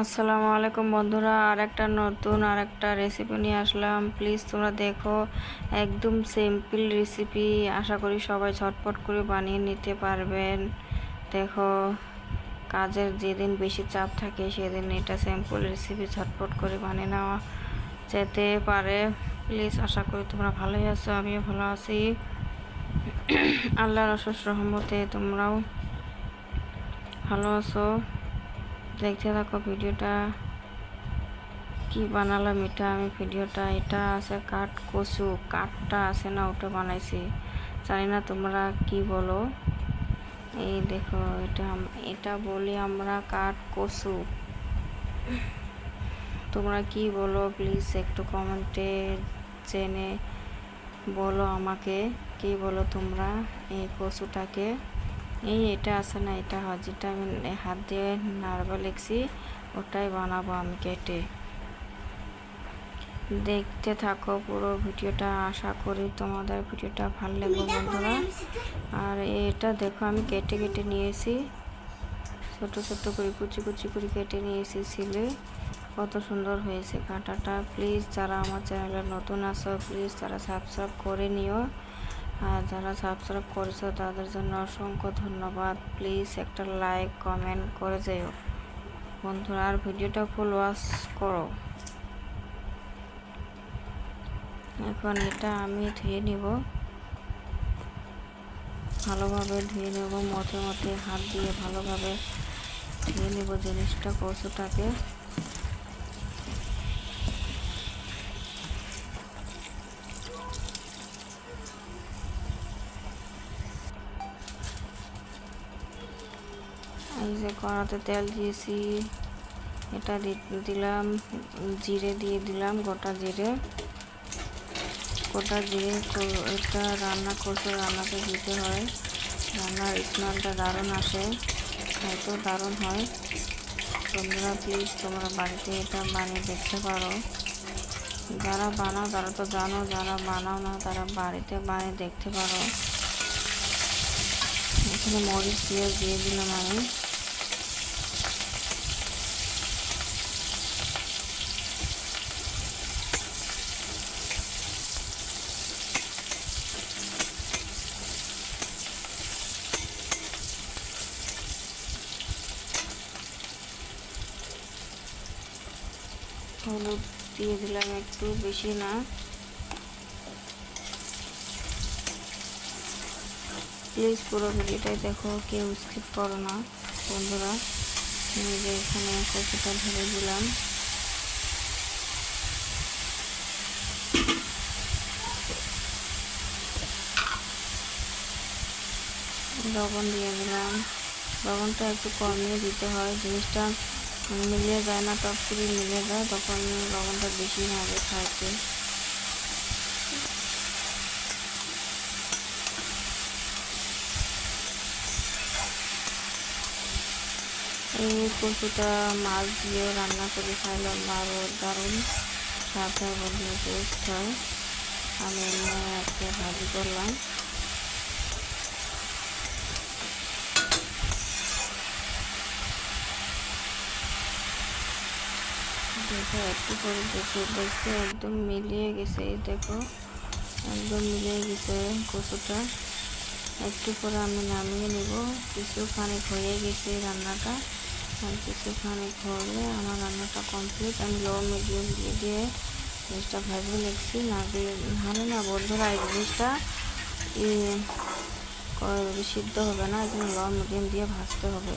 আসসালামু আলাইকুম বন্ধুরা, আরেকটা রেসিপি নিয়ে আসলাম। প্লিজ তোমরা দেখো, একদম সিম্পল রেসিপি। আশা করি সবাই ঝটপট করে বানিয়ে নিতে পারবেন। দেখো, কাজের যেদিন বেশি চাপ থাকে সেদিন এটা সিম্পল রেসিপি ঝটপট করে বানিয়ে নেওয়া যেতে পারে। প্লিজ, আশা করি তোমরা ভালোই আছো, আমিও ভালো আছি। আল্লাহর অশেষ রহমতে তোমরাও ভালো আছো। দেখতে থাকো ভিডিওটা। কি বানালাম আমি ভিডিওটা। এটা আছে কাঠ কচু, কাঠটা আছে না, ওটা বানাইছি। জানি না তোমরা কি বলো। এই দেখো, এটা বলি আমরা কাঠ কচু। তোমরা কি বলো প্লিজ একটু কমেন্টে জেনে বলো আমাকে। কি বলো তোমরা এই কচুটাকে? এটা আছে না, এটা যেটা আমি হাত দিয়ে নাড়বা লেগছি, ওটাই বানাবো আমি কেটে। দেখতে থাকো পুরো ভিডিওটা। আশা করি তোমাদের ভিডিওটা ভালো লাগবে বন্ধুরা। আর এটা দেখো, আমি কেটে কেটে নিয়েছি, ছোট ছোট করে কুচি কুচি করে কেটে নিয়েছি ছিলে। কত সুন্দর হয়েছে কাঁটাটা। প্লিজ যারা আমার চ্যানেলে নতুন আছো, প্লিজ তারা সাবস্ক্রাইব করে নিও। আর যারা সাবস্ক্রাইব করেছো তাদের জন্য অসংখ্য ধন্যবাদ। প্লিজ একটা লাইক কমেন্ট করে যেও বন্ধুরা, আর ভিডিওটা ফুল ওয়াচ করো। এখন এটা আমি ধুয়ে নিব, ভালোভাবে ধুয়ে নেব। মধ্যে মধ্যে হাত দিয়ে ভালোভাবে ধুয়ে নেব জিনিসটা, কচুটাকে। এই যে কড়াতে তেল দিয়েছি, এটা দিলাম জিরে, দিয়ে দিলাম গোটা জিরে। এটা রান্না করতে, রান্নাতে দিতে হয়, রান্নার স্মেলটা দারুণ আসে, হয়তো দারুণ হয়। তোমরা প্লিজ তোমরা বাড়িতে এটা বানিয়ে দেখতে পারো। যারা বানাও তারা তো জানো, যারা বানাও না তারা বাড়িতে বানিয়ে দেখতে পারো। এখানে মরিচ দিয়ে দিলাম আমি। হলুদ দিয়ে দিলাম একটু, বেশি না। প্লিজ পুরো ভিডিওটাই দেখো, কেউ স্কিপ করো না বন্ধুরা। আমি যে এখানে কচুটা ঢেলে দিলাম, লবণ দিয়ে দিলাম। লবণটা একটু কমিয়ে দিতে হয়, জিনিসটা মিলিয়ে যায় না, টপ করে মিলে যায়, তখন লবণটা বেশি হবে খাইতে। এই কচুটা মাছ দিয়ে রান্না করে খাইলাম, আরও দারুণ স্বাদ হয় বন্ধুরা, টেস্ট হয়। আমি এমনি একটা ভাজি করলাম। দেখো একটু করে দেখতে একদম মিলিয়ে গেছে। এই দেখো, একদম মিলিয়ে গেছে কচুটা। একটু করে আমি নামিয়ে নিব। কিছুখানি হয়ে গেছে রান্নাটা, আর কিছুখানি হলে আমার রান্নাটা কমপ্লিট। আমি লো মিডিয়াম দিয়ে জিনিসটা ভাজবে লিখছি, না হলে না বন্ধুরা এই জিনিসটা সিদ্ধ হবে না, এই জন্য লো মিডিয়াম দিয়ে ভাজতে হবে।